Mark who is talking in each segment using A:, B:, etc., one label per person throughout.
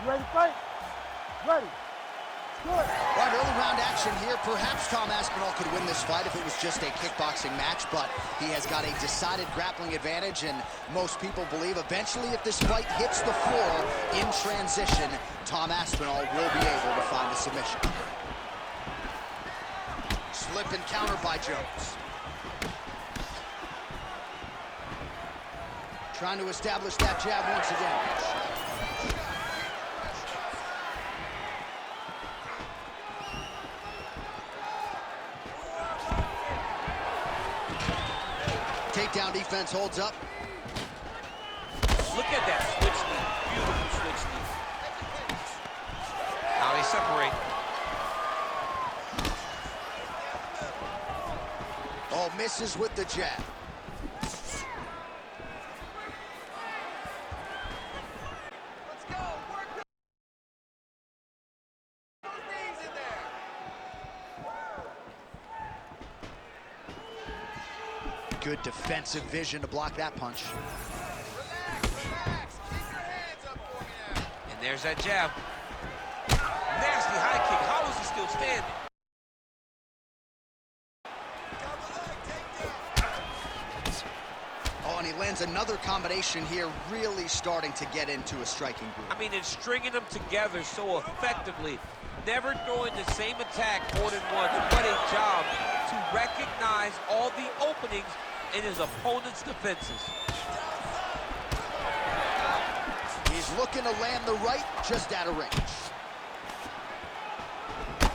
A: ready to fight? Ready. Good.
B: All right, early round action here. Perhaps Tom Aspinall could win this fight if it was just a kickboxing match, but he has got a decided grappling advantage, and most people believe eventually if this fight hits the floor in transition, Tom Aspinall will be able to find a submission. Slip and counter by Jones. Trying to establish that jab once again. Takedown defense holds up.
C: Look at that switch knee. Beautiful switch knee. Now they separate.
B: Oh, misses with the jab.
D: Let's go. Work those knees in there.
B: Good defensive vision to block that punch.
D: Relax. Keep your hands up for me now.
C: And there's that jab. Nasty high kick. How is he still standing?
B: Oh, and he lands another combination here, really starting to get into a striking groove.
C: I mean, it's stringing them together so effectively. Never throwing the same attack more than once. What a job to recognize all the openings in his opponent's defenses.
B: He's looking to land the right, just out of range.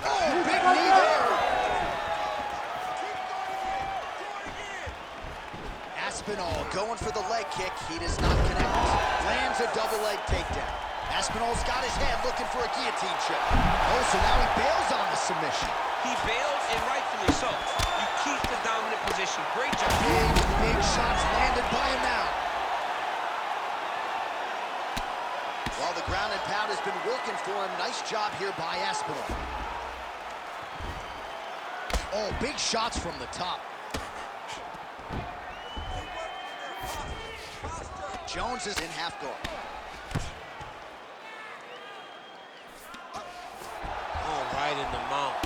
B: Oh, big knee there. Aspinall going for the leg kick. He does not connect. Lands a double leg takedown. Aspinall's got his head looking for a guillotine choke. Oh, so now he bails on the submission.
C: He bails, and rightfully so. You keep the dominant position. Great job.
B: Big shots landed by him now. While the ground and pound has been working for him, nice job here by Aspinall. Oh, big shots from the top. Jones is in half guard.
C: Oh, right in the mouth.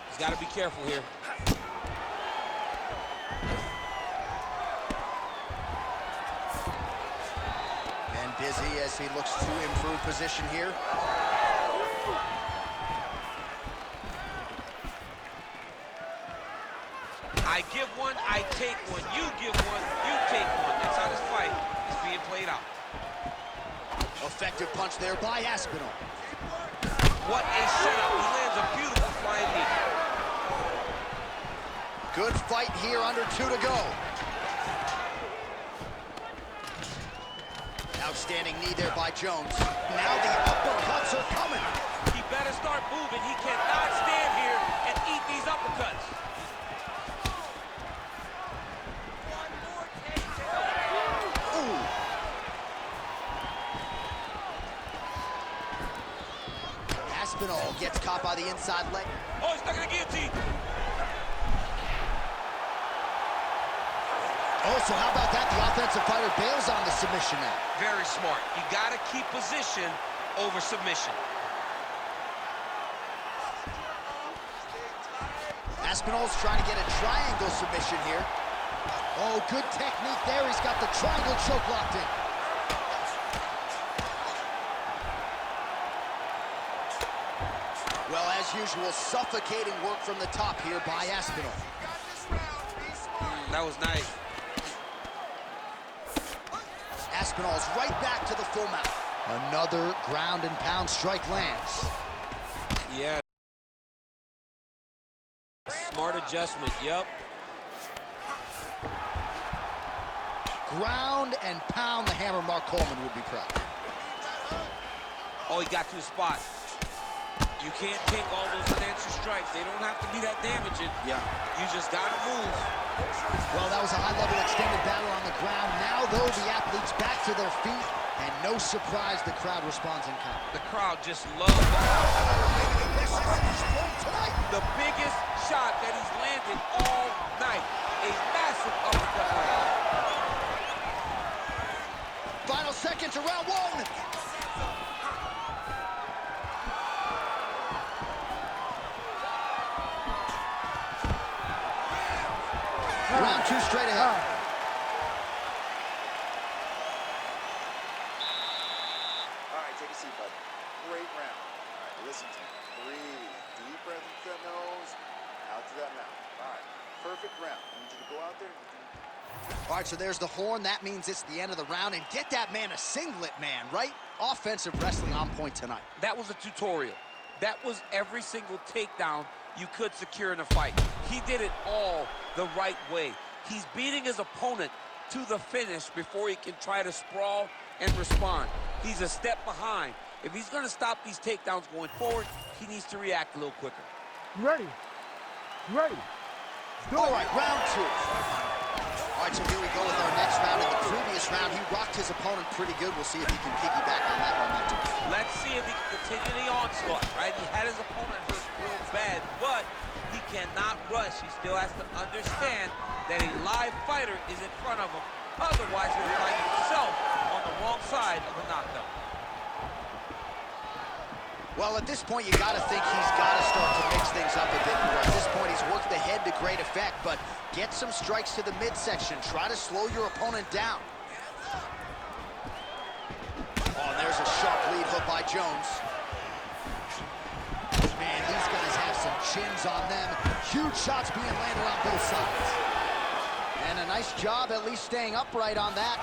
C: He's got to be careful here.
B: And busy as he looks to improve position here.
C: I give one, I take one. You give one, you take one. That's how this fight is being played out.
B: Effective punch there by Aspinall.
C: What a setup. He lands a beautiful flying knee.
B: Good fight here, under 2 to go. Outstanding knee there by Jones. Now the uppercuts are coming.
C: He better start moving. He cannot stand here and eat these uppercuts.
B: Aspinall gets caught by the inside leg.
C: Oh, he's stuck in the guillotine.
B: Oh, so how about that? The offensive fighter bails on the submission now.
C: Very smart. You got to keep position over submission.
B: Aspinall's trying to get a triangle submission here. Oh, good technique there. He's got the triangle choke locked in. Well, as usual, suffocating work from the top here by Aspinall.
C: That was nice.
B: Aspinall's right back to the full mount. Another ground and pound strike lands.
C: Yeah. Smart adjustment, yep.
B: Ground and pound, the hammer Mark Coleman would be proud.
C: Oh, he got to the spot. You can't take all those unanswered strikes. They don't have to be that damaging.
B: Yeah.
C: You just got to move.
B: Well, that was a high-level extended battle on the ground. Now, though, the athletes back to their feet, and no surprise the crowd responds in kind.
C: The crowd just loves the biggest shot that he's landed all night. A massive uppercut.
B: down one. Round two straight ahead.
D: All right, take a seat, bud. Great round. All right, listen to me. Breathe. Deep breath into that nose, out to that mouth. All right, perfect round. I need you to go out there and do...
B: All right, so there's the horn. That means it's the end of the round. And get that man a singlet, man, right? Offensive wrestling on point tonight.
C: That was a tutorial. That was every single takedown you could secure in a fight. He did it all the right way. He's beating his opponent to the finish before he can try to sprawl and respond. He's a step behind. If he's going to stop these takedowns going forward, he needs to react a little quicker.
A: You ready? You ready?
B: All right, round two. All right, so here we go with our next round. In the previous round, he rocked his opponent pretty good. We'll see if he can piggyback on that momentum.
C: Let's see if he can continue the onslaught, right? He had his opponent hurt real bad, but he cannot rush. He still has to understand that a live fighter is in front of him. Otherwise, he'll find himself on the wrong side of a knockdown.
B: Well, at this point, you got to think he's got to start to mix things up a bit more. At this point, he's worked the head to great effect, but get some strikes to the midsection. Try to slow your opponent down. Oh, and there's a sharp lead hook by Jones. Man, these guys have some chins on them. Huge shots being landed on both sides. And a nice job at least staying upright on that.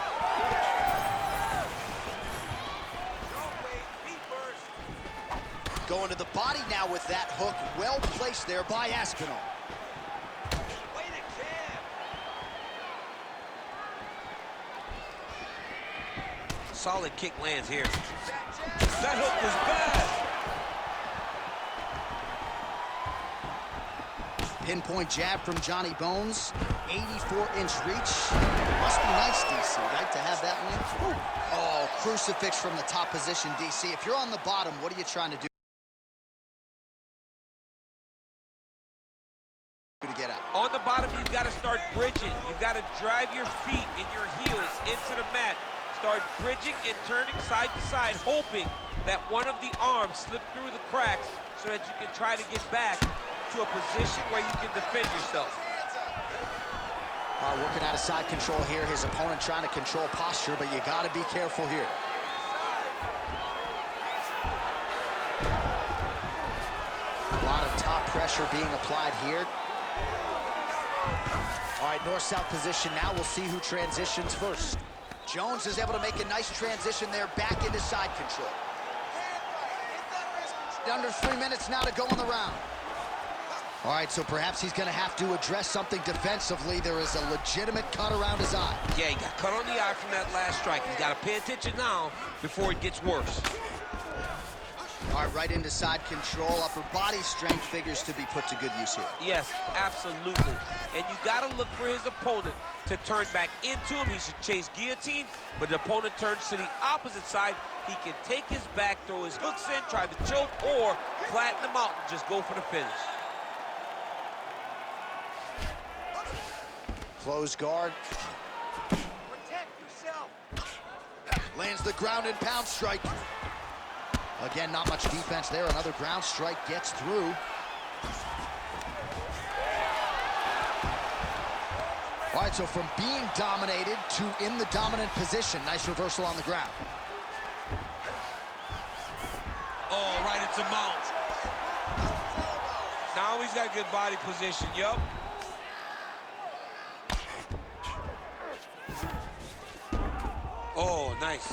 B: Going to the body now with that hook. Well placed there by Aspinall.
C: Solid kick lands here. That hook was bad.
B: Pinpoint jab from Johnny Bones. 84-inch reach. Must be nice, DC, right, to have that one? Oh, crucifix from the top position, DC. If you're on the bottom, what are you trying to do to get out?
C: On the bottom, you've got to start bridging. You've got to drive your feet and your heels into the mat. Start bridging and turning side to side, hoping that one of the arms slip through the cracks so that you can try to get back to a position where you can defend yourself.
B: Working out of side control here. His opponent trying to control posture, but you got to be careful here. A lot of top pressure being applied here. All right, north-south position now. We'll see who transitions first. Jones is able to make a nice transition there back into side control. Under 3 minutes now to go in the round. All right, so perhaps he's going to have to address something defensively. There is a legitimate cut around his eye.
C: Yeah, he got cut on the eye from that last strike. He's got to pay attention now before it gets worse.
B: All right, right into side control. Upper body strength figures to be put to good use here.
C: Yes, absolutely. And you got to look for his opponent to turn back into him. He should chase guillotine, but the opponent turns to the opposite side. He can take his back, throw his hooks in, try to choke, or flatten him out and just go for the finish.
B: Close guard.
D: Protect yourself.
B: Lands the ground and pound strike. Again, not much defense there. Another ground strike gets through. All right, so from being dominated to in the dominant position. Nice reversal on the ground.
C: Oh, right into mount. Now he's got good body position, yup. Oh, nice.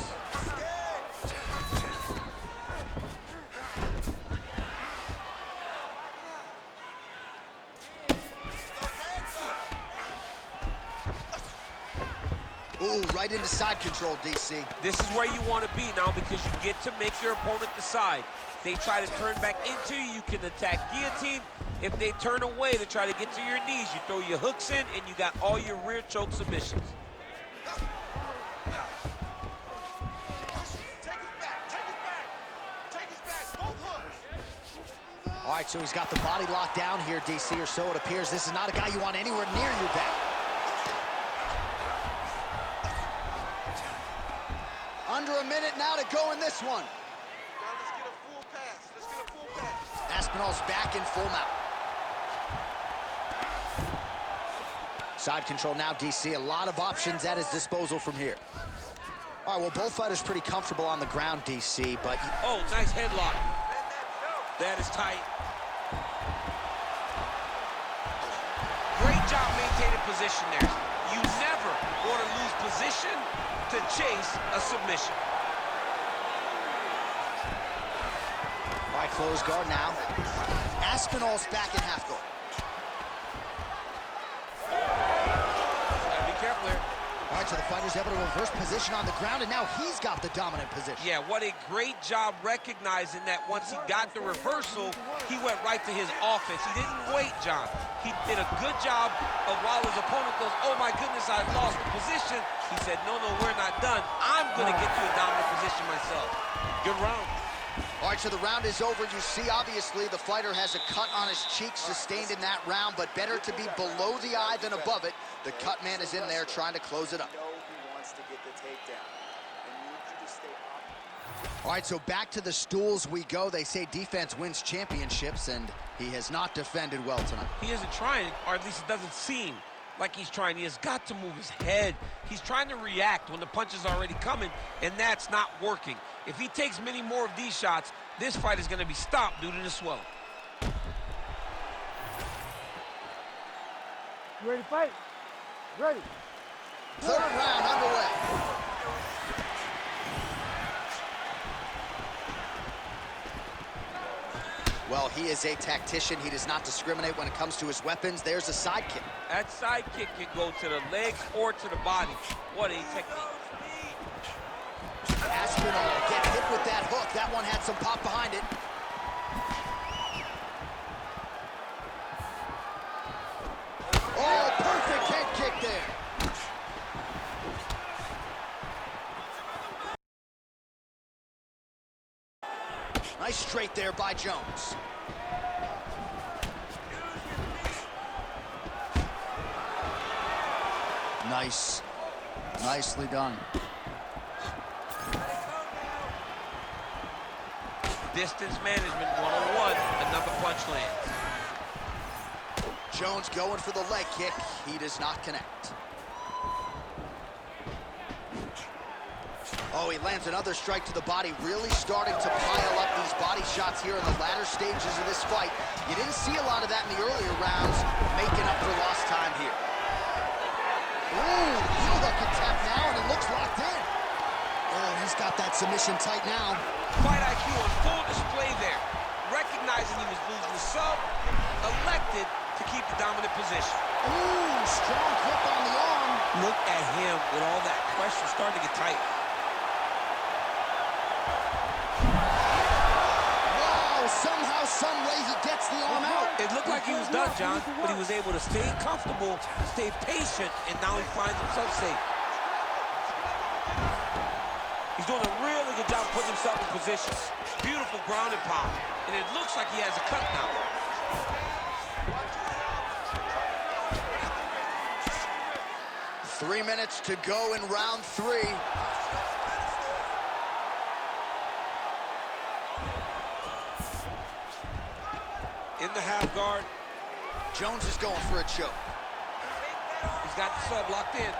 B: Ooh, right into side control, DC.
C: This is where you want to be now because you get to make your opponent decide. If they try to turn back into you, you can attack guillotine. If they turn away to try to get to your knees, you throw your hooks in and you got all your rear choke submissions.
B: All right, so he's got the body locked down here, DC, or so it appears. This is not a guy you want anywhere near your back. under a minute now to go in this one.
E: Now let's get a full pass. Let's get a full pass.
B: Aspinall's back in full mount. Side control now, DC. A lot of options at his disposal from here. All right, well, both fighters pretty comfortable on the ground, DC, but...
C: Oh, nice headlock. That is tight. Great job maintaining position there. You never want to lose position to chase a submission.
B: All right, close guard now. Aspinall's back in half guard.
C: Gotta be careful here.
B: All right, so the fighter's able to reverse position on the ground, and now he's got the dominant position.
C: Yeah, what a great job recognizing that once he got the reversal, he went right to his offense. He didn't wait, John. He did a good job of while his opponent goes, oh my goodness, I lost the position. He said, no, we're not done. I'm gonna get to a dominant position myself. Good round.
B: All right, so the round is over. You see, obviously, the fighter has a cut on his cheek sustained in that round, but better to be below the eye than above it. The cut man is in there trying to close it up.
D: He wants to get the takedown. I need you to stay up.
B: All right, so back to the stools we go. They say defense wins championships, and he has not defended well tonight.
C: He isn't trying, or at least it doesn't seem like he's trying. He has got to move his head. He's trying to react when the punch is already coming, and that's not working. If he takes many more of these shots, this fight is going to be stopped due to the swelling.
A: You ready to fight? Ready.
B: Third round underway. Well, he is a tactician. He does not discriminate when it comes to his weapons. There's a side kick.
C: That side kick can go to the legs or to the body. What a technique.
B: Aspinall get hit with that hook. That one had some pop behind it. Oh, perfect head kick there. Nice straight there by Jones. Nice. Nicely done.
C: Distance management 101, another punch lands.
B: Jones going for the leg kick. He does not connect. Oh, he lands another strike to the body, really starting to pile up these body shots here in the latter stages of this fight. You didn't see a lot of that in the earlier rounds, making up for lost time here. Ooh, heel hook attack now, and it looks locked in. Oh, he's got that submission tight now.
C: Fight IQ on full display there. Recognizing he was losing the sub, elected to keep the dominant position.
B: Ooh, strong grip on the arm.
C: Look at him with all that pressure starting to get tight.
B: Wow, somehow, some way he gets the arm out.
C: It looked like he was done, John, but he was able to stay comfortable, stay patient, and now he finds himself safe. He's doing a really good job putting himself in position. Beautiful ground and pound. And it looks like he has a cut now.
B: 3 minutes to go in round 3.
C: In the half guard.
B: Jones is going for a choke.
C: He's got the sub locked in.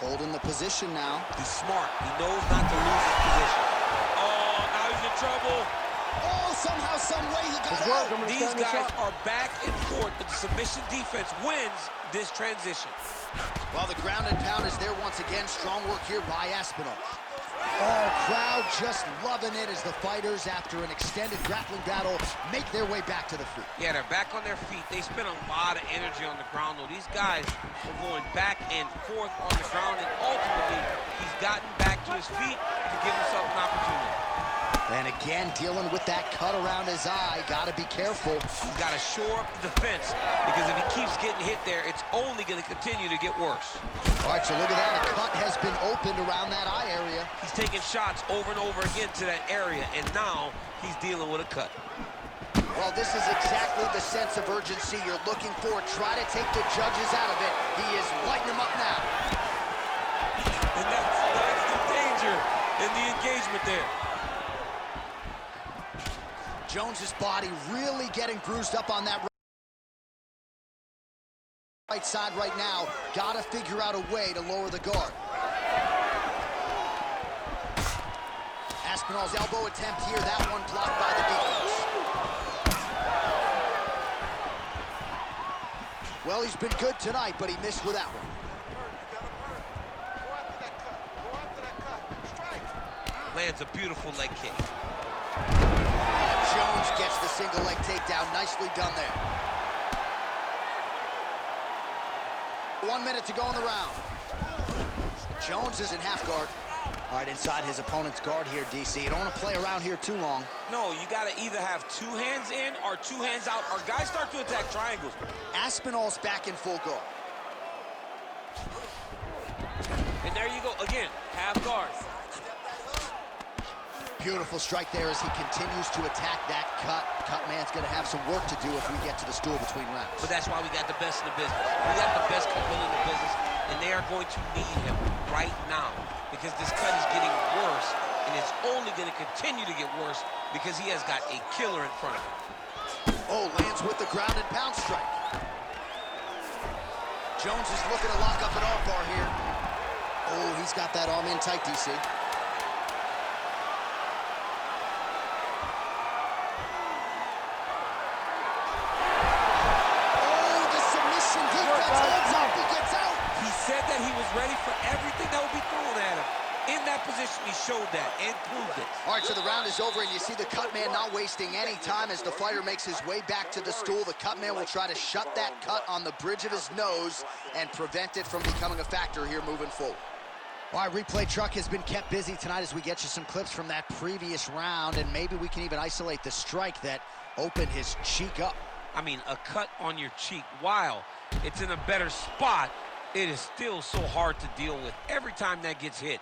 B: Holding the position now.
C: He's smart. He knows not to lose his position. Oh, now he's in trouble.
B: Oh, somehow, some way he got out.
C: These guys are back and forth, but the submission defense wins this transition.
B: Well, the ground and pound is there once again. Strong work here by Aspinall. Oh, crowd just loving it as the fighters, after an extended grappling battle, make their way back to the feet.
C: Yeah, they're back on their feet. They spent a lot of energy on the ground, though. These guys are going back and forth on the ground, and ultimately, he's gotten back to his feet to give himself an opportunity.
B: And again, dealing with that cut around his eye. Got to be careful.
C: He's got to shore up the defense, because if he keeps getting hit there, it's only going to continue to get worse.
B: All right, so look at that. A cut has been opened around that eye area.
C: He's taking shots over and over again to that area, and now he's dealing with a cut.
B: Well, this is exactly the sense of urgency you're looking for. Try to take the judges out of it. He is lighting them up now.
C: And that's the danger in the engagement there.
B: Jones's body really getting bruised up on that right side right now. Got to figure out a way to lower the guard. Aspinall's elbow attempt here. That one blocked by the defense. Well, he's been good tonight, but he missed with that one.
C: Lands a beautiful leg kick.
B: Jones gets the single leg takedown. Nicely done there. 1 minute to go in the round. Jones is in half guard. All right, inside his opponent's guard here, DC. You don't want to play around here too long.
C: No, you got to either have 2 hands in or 2 hands out, or guys start to attack triangles.
B: Aspinall's back in full guard.
C: And there you go, again, half guard.
B: Beautiful strike there as he continues to attack that cut. Cut man's going to have some work to do if we get to the stool between rounds.
C: But that's why we got the best in the business. We got the best couple in the business, and they are going to need him right now because this cut is getting worse, and it's only going to continue to get worse because he has got a killer in front of him.
B: Oh, lands with the ground and pound strike. Jones is looking to lock up an armbar here. Oh, he's got that arm in tight, DC.
C: Ready for everything that will be thrown at him. In that position, he showed that and proved it.
B: All right, so the round is over, and you see the cut man not wasting any time as the fighter makes his way back to the stool. The cut man will try to shut that cut on the bridge of his nose and prevent it from becoming a factor here moving forward. All right, replay truck has been kept busy tonight as we get you some clips from that previous round, and maybe we can even isolate the strike that opened his cheek up.
C: I mean, a cut on your cheek, while it's in a better spot, it is still so hard to deal with. Every time that gets hit,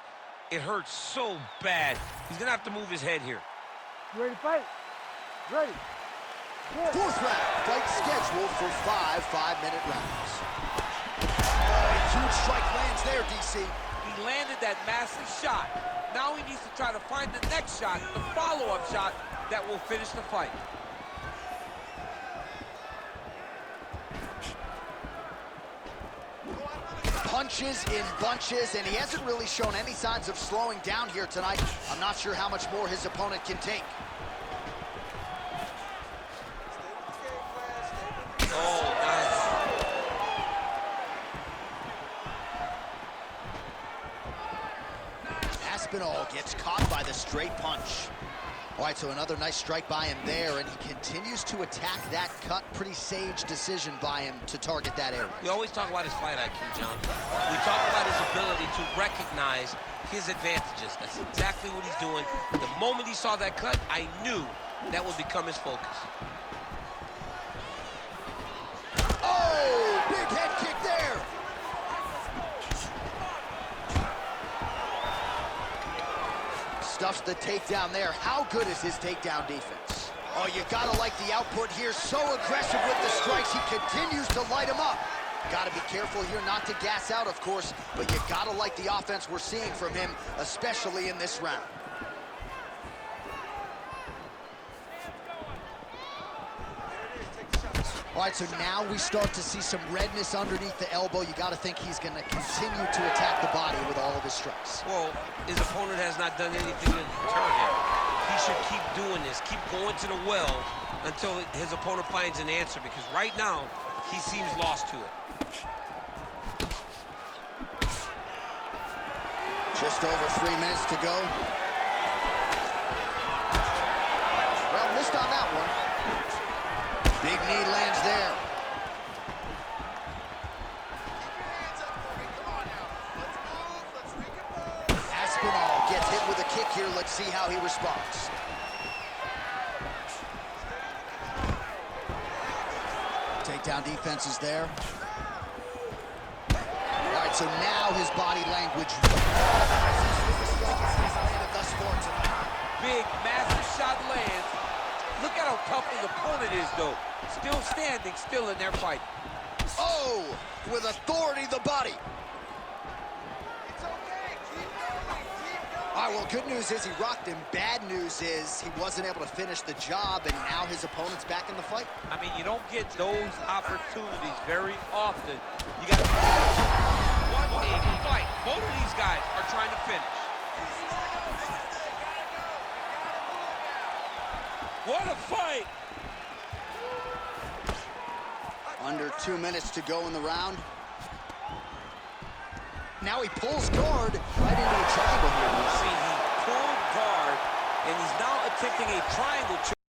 C: it hurts so bad. He's gonna have to move his head here.
A: You ready to fight? Ready. Good.
B: 4th round, fight scheduled for 5 5-minute rounds. Oh, a huge strike lands there, DC.
C: He landed that massive shot. Now he needs to try to find the next shot, the follow-up shot that will finish the fight.
B: Punches in bunches, and he hasn't really shown any signs of slowing down here tonight. I'm not sure how much more his opponent can take.
C: Oh, nice.
B: Aspinall gets caught by the straight punch. All right, so another nice strike by him there, and he continues to attack that cut. Pretty sage decision by him to target that area.
C: We always talk about his fight IQ, John. We talk about his ability to recognize his advantages. That's exactly what he's doing. The moment he saw that cut, I knew that would become his focus.
B: Oh, big head kick there. Stuffs the takedown there. How good is his takedown defense? Oh, you gotta like the output here. So aggressive with the strikes. He continues to light him up. Gotta be careful here not to gas out, of course, but you gotta like the offense we're seeing from him, especially in this round. All right, so now we start to see some redness underneath the elbow. You got to think he's going to continue to attack the body with all of his strikes.
C: Well, his opponent has not done anything to deter him. He should keep doing this, keep going to the well until his opponent finds an answer, because right now, he seems lost to it.
B: Just over 3 minutes to go. Well, missed on that one. Big knee lands there. Aspinall gets hit with a kick here. Let's see how he responds. Takedown defense is there. All right, so now his body language.
C: Big, massive shot lands. Look at how tough his opponent opponent is, though. Still standing, still in their fight.
B: Oh, with authority, the body.
E: It's okay. Keep going. Keep going.
B: All right, well, good news is he rocked him. Bad news is he wasn't able to finish the job, and now his opponent's back in the fight.
C: I mean, you don't get those opportunities very often. You got to... What a fight. Both of these guys are trying to finish. What a fight.
B: Under 2 minutes to go in the round. Now he pulls guard right into a triangle here.
C: See, he pulled guard, and he's now attempting a triangle choke.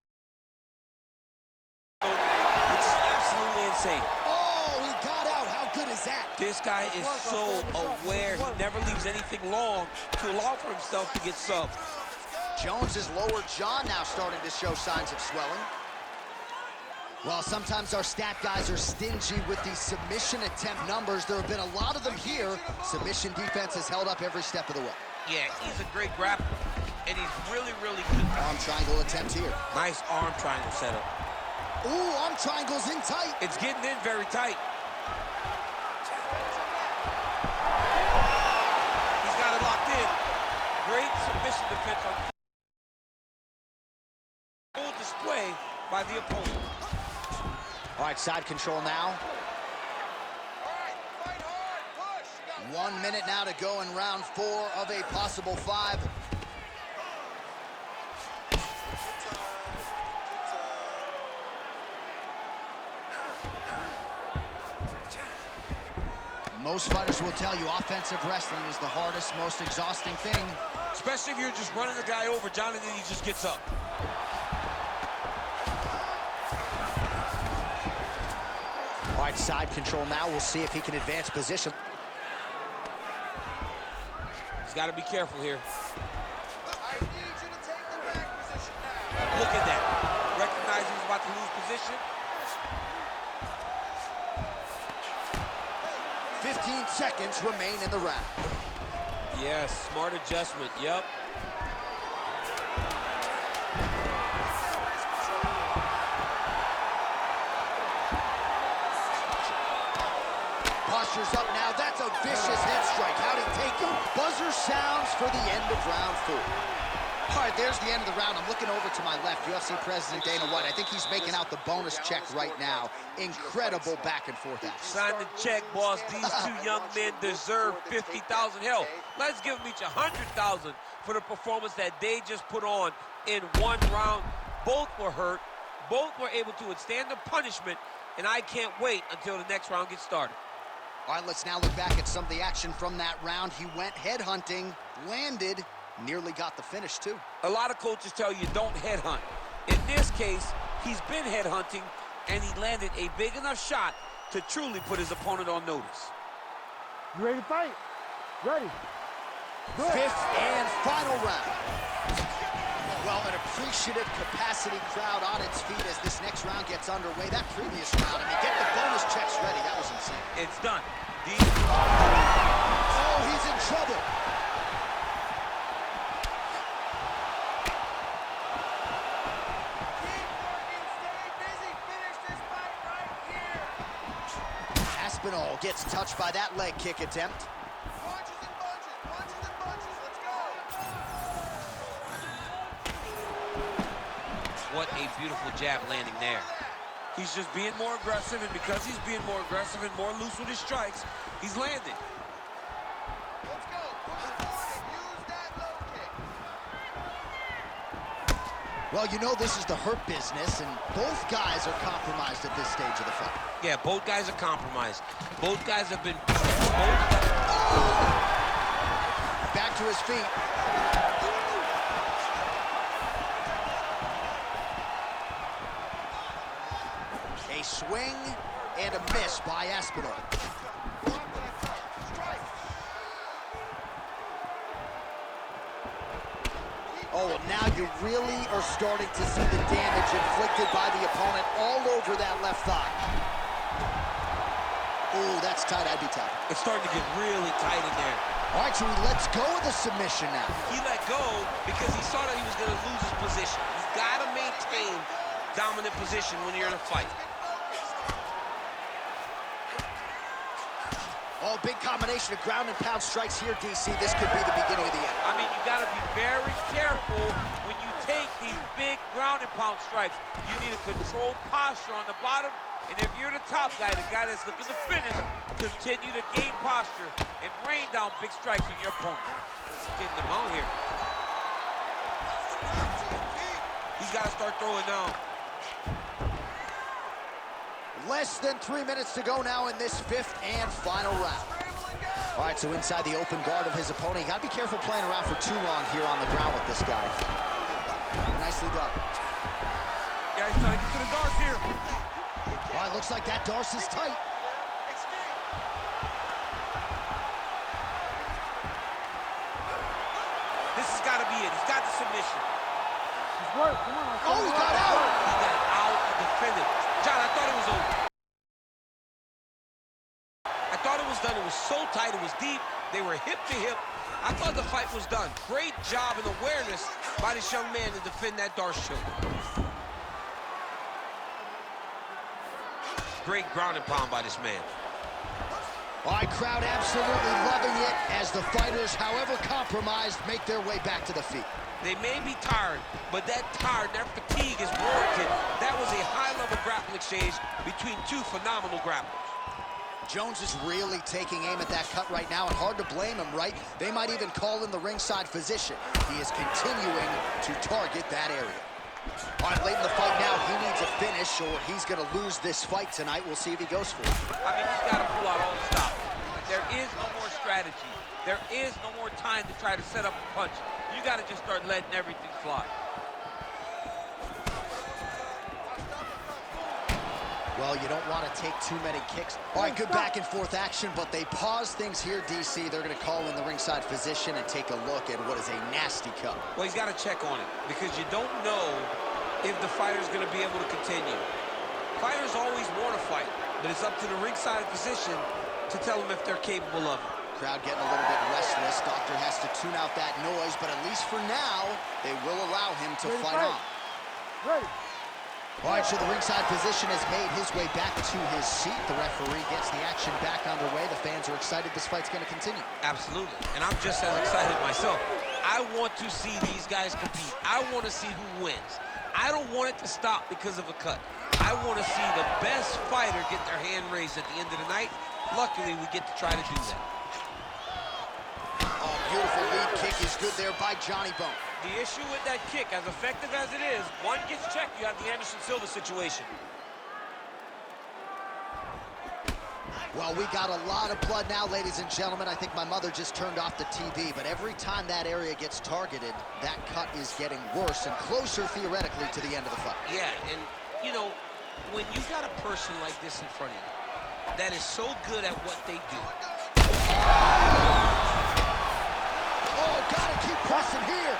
C: It's absolutely insane.
B: Oh, he got out. How good is that?
C: This guy is so aware. He never leaves anything long to allow for himself to get subbed.
B: Jones's lower jaw now starting to show signs of swelling. Well, sometimes our stat guys are stingy with these submission attempt numbers. There have been a lot of them here. Submission defense has held up every step of the way.
C: Yeah, he's a great grappler, and he's really, really good.
B: Arm triangle attempt here.
C: Nice arm triangle setup.
B: Ooh, arm triangle's in tight.
C: It's getting in very tight. He's got it locked in. Great submission defense on full display by the opponent.
B: All right, side control now.
E: All right, fight hard. Push. You got
B: 1 minute now to go in round 4 of a possible 5. Most fighters will tell you offensive wrestling is the hardest, most exhausting thing.
C: Especially if you're just running the guy over, Jonathan, he just gets up.
B: All right, side control now. We'll see if he can advance position.
C: He's got to be careful here.
E: I need you to take the back position now.
C: Look at that. Recognize he's about to lose position.
B: 15 seconds remain in the round.
C: Yes, smart adjustment. Yep.
B: Posture's up now. That's a vicious head strike. How'd he take him? Buzzer sounds for the end of round 4. All right, there's the end of the round. I'm looking over to my left. UFC President Dana White. I think he's making out the bonus check right now. Incredible back and forth action.
C: Sign the check, boss. These two young men deserve 50,000. Hell, let's give them each 100,000 for the performance that they just put on in one round. Both were hurt. Both were able to withstand the punishment, and I can't wait until the next round gets started.
B: All right, let's now look back at some of the action from that round. He went headhunting, landed, nearly got the finish, too.
C: A lot of coaches tell you don't headhunt. In this case, he's been headhunting, and he landed a big enough shot to truly put his opponent on notice.
A: You ready to fight? Ready. Good.
B: 5th and final round. Well, an appreciative capacity crowd on its feet as this next round gets underway. That previous round, I mean, get the bonus checks ready. That was insane.
C: It's done.
B: Oh, he's in trouble.
E: Keep working. Stay busy. Finish this fight right here.
B: Aspinall gets touched by that leg kick attempt.
E: Punches and bunches. Punches and bunches. Let's go.
C: What a beautiful jab landing there. He's just being more aggressive, and because he's being more aggressive and more loose with his strikes, he's landing.
E: Let's go. Push forward and use that low kick.
B: Well, you know this is the hurt business, and both guys are compromised at this stage of the fight.
C: Yeah, both guys are compromised. Both guys have been...
B: Back to his feet. A swing and a miss by Aspinall. Oh, and now you really are starting to see the damage inflicted by the opponent all over that left thigh. Ooh, that's tight. I'd be tight.
C: It's starting to get really tight in there.
B: All right, Chewy, let's go with the submission now.
C: He let go because he saw that he was going to lose his position. He's got to maintain dominant position when you're in a fight.
B: Oh, big combination of ground and pound strikes here, DC. This could be the beginning of the end.
C: I mean, you got to be very careful when you take these big ground and pound strikes. You need a controlled posture on the bottom, and if you're the top guy, the guy that's looking to finish, continue to gain posture and rain down big strikes on your opponent. Getting them out here. He's got to start throwing down.
B: Less than 3 minutes to go now in this fifth and final round. All right, so inside the open guard of his opponent. You got to be careful playing around for too long here on the ground with this guy. Nicely done.
C: Yeah, he's trying to get to the darts here.
B: All right, looks like that darce is tight.
C: This has got to be it. He's got the submission.
A: He's work. Come on.
B: Oh, he got out.
C: He got out and defended. John, I thought it was over. I thought it was done. It was so tight. It was deep. They were hip to hip. I thought the fight was done. Great job and awareness by this young man to defend that darce choke. Great ground and pound by this man.
B: All right, crowd absolutely loving it as the fighters, however compromised, make their way back to the feet.
C: They may be tired, but that fatigue is warranted. That was a high-level grappling exchange between two phenomenal grapplers.
B: Jones is really taking aim at that cut right now, and hard to blame him, right? They might even call in the ringside physician. He is continuing to target that area. All right, late in the fight now, he needs a finish or he's going to lose this fight tonight. We'll see if he goes for it.
C: I mean, he's got to pull out all the stops. There is no more strategy. There is no more time to try to set up a punch. You got to just start letting everything fly.
B: Well, you don't want to take too many kicks. All right, good back and forth action, but they pause things here, DC. They're going to call in the ringside physician and take a look at what is a nasty cut.
C: Well, he's got to check on it because you don't know if the fighter's going to be able to continue. Fighters always want to fight, but it's up to the ringside physician to tell them if they're capable of it.
B: Crowd getting a little bit restless. Doctor has to tune out that noise, but at least for now, they will allow him to fight on.
A: Ready.
B: All right, so the ringside physician has made his way back to his seat. The referee gets the action back underway. The fans are excited this fight's going to continue.
C: Absolutely, and I'm just as excited myself. I want to see these guys compete. I want to see who wins. I don't want it to stop because of a cut. I want to see the best fighter get their hand raised at the end of the night. Luckily, we get to try to do that.
B: Oh, beautiful lead kick is good there by Johnny Bone.
C: The issue with that kick, as effective as it is, one gets checked, you have the Anderson Silva situation.
B: Well, we got a lot of blood now, ladies and gentlemen. I think my mother just turned off the TV, but every time that area gets targeted, that cut is getting worse and closer, theoretically, to the end of the fight.
C: Yeah, and, you know, when you got a person like this in front of you that is so good at what they do.
B: Oh, gotta keep pressing here.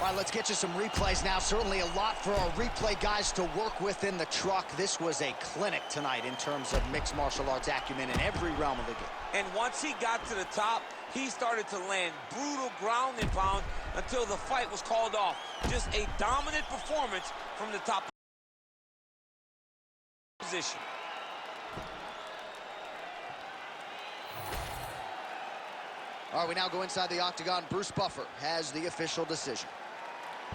B: All right, let's get you some replays now. Certainly a lot for our replay guys to work with in the truck. This was a clinic tonight in terms of mixed martial arts acumen in every realm of the game.
C: And once he got to the top, he started to land brutal ground and pound until the fight was called off. Just a dominant performance from the top position.
B: All right, we now go inside the octagon. Bruce Buffer has the official decision.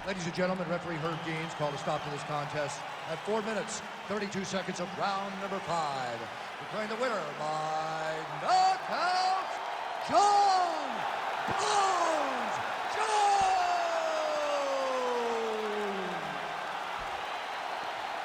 F: Ladies and gentlemen, referee Herb Gaines called a stop to this contest at 4 minutes, 32 seconds of round number 5. Declaring the winner by knockout, John Bones Jones!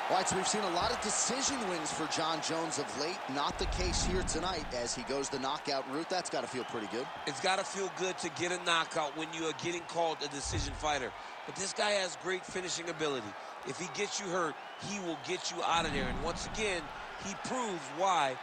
B: All right, so we've seen a lot of decision wins for John Jones of late. Not the case here tonight as he goes the knockout route. That's got to feel pretty good.
C: It's got to feel good to get a knockout when you are getting called a decision fighter. But this guy has great finishing ability. If he gets you hurt, he will get you out of there. And once again, he proves why